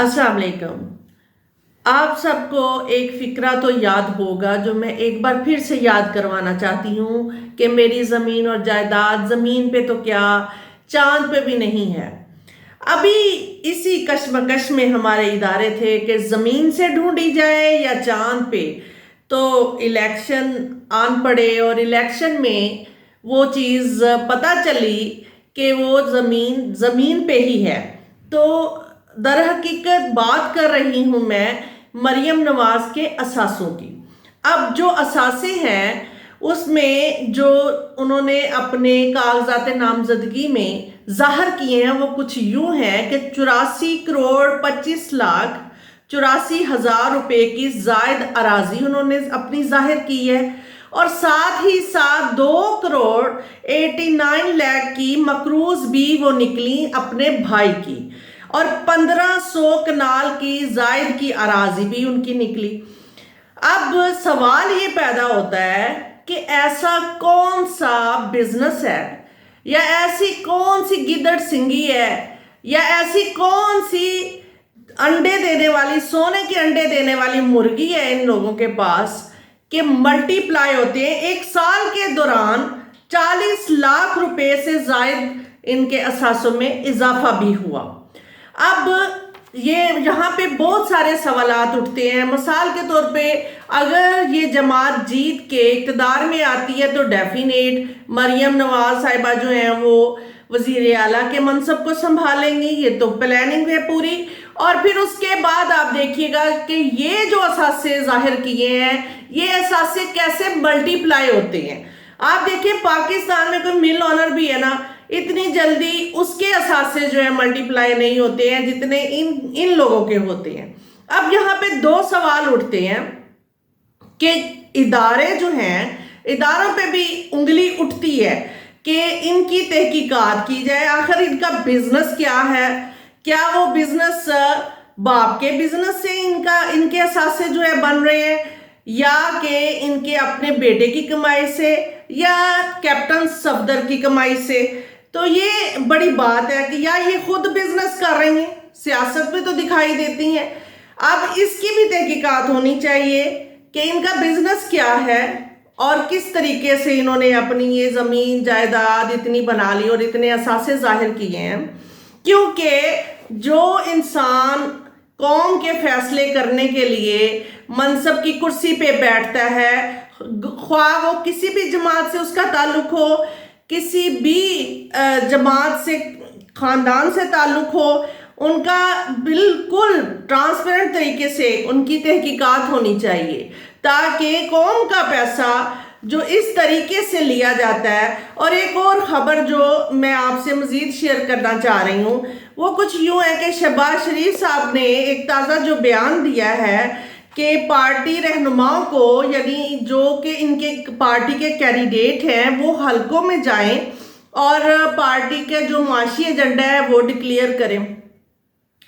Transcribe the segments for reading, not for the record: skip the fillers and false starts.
अस्सलाम वालेकुम। आप सबको एक फ़िक्रा तो याद होगा जो मैं एक बार फिर से याद करवाना चाहती हूँ कि मेरी ज़मीन और जायदाद ज़मीन पे तो क्या चांद पे भी नहीं है। अभी इसी कश्मकश में हमारे इदारे थे कि ज़मीन से ढूंढी जाए या चांद पे, तो इलेक्शन आन पड़े और इलेक्शन में वो चीज़ पता चली कि वो ज़मीन पे ही है। तो दर हकीकत बात कर रही हूँ मैं मरियम नवाज के असासों की। अब जो असासे हैं उसमें जो उन्होंने अपने कागजात नामजदगी में ज़ाहिर किए हैं वो कुछ यूं हैं कि 84,25,84,000 रुपए की जायद अराजी उन्होंने अपनी जाहिर की है, और साथ ही साथ 2,89,00,000 की मकरूज भी वो निकली अपने भाई की, और 1,500 कनाल की जायद की अराजी भी उनकी निकली। अब सवाल ये पैदा होता है कि ऐसा कौन सा बिजनेस है या ऐसी कौन सी गिदड़ सिंगी है या ऐसी कौन सी अंडे देने वाली, सोने के अंडे देने वाली मुर्गी है इन लोगों के पास कि मल्टीप्लाई होते हैं। एक साल के दौरान 40 लाख रुपए से जायद इनके असासों में इजाफा भी हुआ। अब ये यहाँ पे बहुत सारे सवालात उठते हैं। मिसाल के तौर पे अगर ये जमात जीत के इक़्तिदार में आती है तो डेफिनेट मरियम नवाज साहिबा जो हैं वो वज़ीर आला के मनसब को संभालेंगी, ये तो प्लानिंग है पूरी। और फिर उसके बाद आप देखिएगा कि ये जो असासे जाहिर किए हैं ये असासे कैसे मल्टीप्लाई होते हैं। आप देखिए पाकिस्तान में कोई मिल ऑनर भी है ना, इतनी जल्दी उसके असासे जो है मल्टीप्लाई नहीं होते हैं जितने इन लोगों के होते हैं। अब यहाँ पे दो सवाल उठते हैं कि इदारे जो हैं, इदारों पे भी उंगली उठती है कि इनकी तहकीकात की जाए, आखिर इनका बिजनेस क्या है, क्या वो बिजनेस बाप के बिजनेस से इनके असासे जो है बन रहे हैं या कि इनके अपने बेटे की कमाई से या कैप्टन सफदर की कमाई से। तो ये बड़ी बात है कि या ये खुद बिजनेस कर रही हैं, सियासत में तो दिखाई देती हैं। अब इसकी भी तहकीकात होनी चाहिए कि इनका बिजनेस क्या है और किस तरीके से इन्होंने अपनी ये ज़मीन जायदाद इतनी बना ली और इतने असासे जाहिर किए हैं। क्योंकि जो इंसान कौम के फैसले करने के लिए मनसब की कुर्सी पे बैठता है, ख्वाह वो किसी भी जमात से उसका ताल्लुक हो, किसी भी जमात से, ख़ानदान से ताल्लुक हो, उनका बिल्कुल ट्रांसपेरेंट तरीके से उनकी तहकीकात होनी चाहिए ताकि कौम का पैसा जो इस तरीके से लिया जाता है। और एक और ख़बर जो मैं आपसे मज़ीद शेयर करना चाह रही हूँ वो कुछ यूँ है कि शहबाज शरीफ साहब ने एक ताज़ा जो बयान दिया है कि पार्टी रहनुमाओं को, यानी जो कि इनके पार्टी के कैंडिडेट हैं, वो हलकों में जाएं और पार्टी का जो माशी एजेंडा है वो डिक्लेयर करें।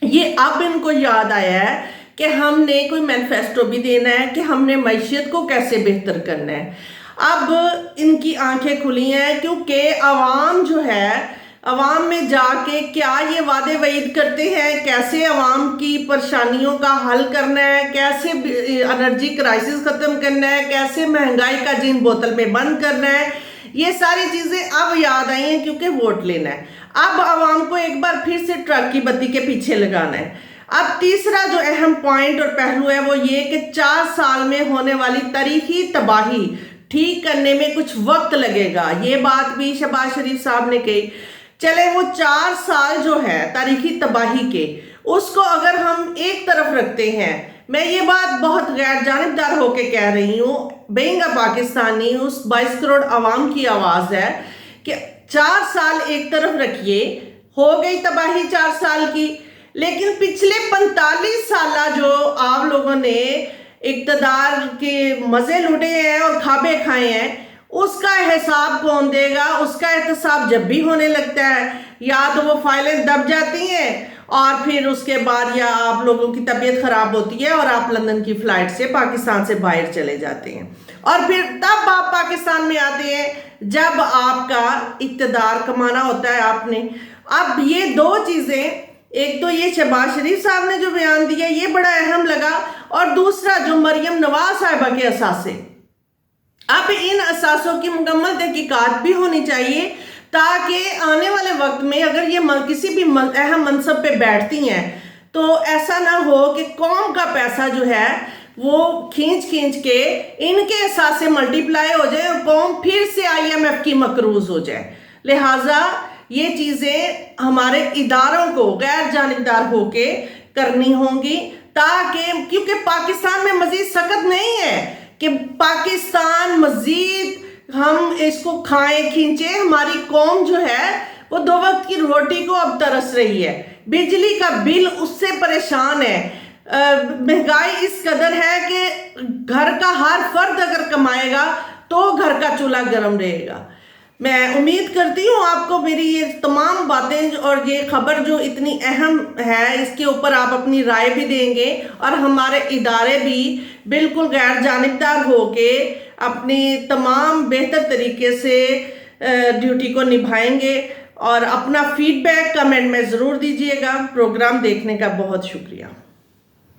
ये अब इनको याद आया है कि हमने कोई मैनिफेस्टो भी देना है कि हमने मैशियत को कैसे बेहतर करना है। अब इनकी आंखें खुली हैं क्योंकि आवाम जो है, अवाम में जाके क्या ये वादे वईद करते हैं, कैसे अवाम की परेशानियों का हल करना है, कैसे एनर्जी क्राइसिस ख़त्म करना है, कैसे महंगाई का जिन बोतल में बंद करना है, ये सारी चीज़ें अब याद आई हैं क्योंकि वोट लेना है। अब अवाम को एक बार फिर से ट्रक की बत्ती के पीछे लगाना है। अब तीसरा जो अहम पॉइंट और पहलू है वो ये कि 4 साल में होने वाली तारीखी तबाही ठीक करने में कुछ वक्त लगेगा। ये बात भी शहबाज शरीफ साहब ने कही। चले वो 4 साल जो है तारीखी तबाही के, उसको अगर हम एक तरफ रखते हैं, मैं ये बात बहुत गैर जानिबदार होके कह रही हूँ, बेइंग अ पाकिस्तानी, उस 22 करोड़ आवाम की आवाज़ है कि 4 साल एक तरफ रखिए, हो गई तबाही 4 साल की, लेकिन पिछले 45 साल जो आप लोगों ने इक़्तिदार के मज़े लूटे हैं और खाबे खाए हैं, उसका हिसाब कौन देगा? उसका एहतसाब जब भी होने लगता है या तो वो फाइलें दब जाती हैं और फिर उसके बाद या आप लोगों की तबीयत ख़राब होती है और आप लंदन की फ़्लाइट से पाकिस्तान से बाहर चले जाते हैं, और फिर तब आप पाकिस्तान में आते हैं जब आपका इक़्तिदार कमाना होता है आपने। अब ये दो चीज़ें ایک تو یہ شہباز شریف صاحب نے جو بیان دیا یہ بڑا اہم لگا، اور دوسرا جو مریم نواز صاحبہ کے اثاثے، اب ان اثاثوں کی مکمل تحقیقات بھی ہونی چاہیے تاکہ آنے والے وقت میں اگر یہ کسی بھی اہم منصب پہ بیٹھتی ہیں تو ایسا نہ ہو کہ قوم کا پیسہ جو ہے وہ کھینچ کے ان کے اثاثے ملٹی پلائی ہو جائے اور قوم پھر سے IMF کی مقروض ہو جائے۔ لہٰذا یہ چیزیں ہمارے اداروں کو غیر جانبدار ہو کے کرنی ہوں گی، تاکہ کیونکہ پاکستان میں مزید سخت نہیں ہے کہ پاکستان مزید ہم اس کو کھائیں کھینچے۔ ہماری قوم جو ہے وہ 2 وقت کی روٹی کو اب ترس رہی ہے، بجلی کا بل اس سے پریشان ہے، مہنگائی اس قدر ہے کہ گھر کا ہر فرد اگر کمائے گا تو گھر کا چولہا گرم رہے گا۔ میں امید کرتی ہوں آپ کو میری یہ تمام باتیں اور یہ خبر جو اتنی اہم ہے اس کے اوپر آپ اپنی رائے بھی دیں گے، اور ہمارے ادارے بھی بالکل غیر جانبدار ہو کے اپنی تمام بہتر طریقے سے ڈیوٹی کو نبھائیں گے، اور اپنا فیڈ بیک کمنٹ میں ضرور دیجیے گا۔ پروگرام دیکھنے کا بہت شکریہ۔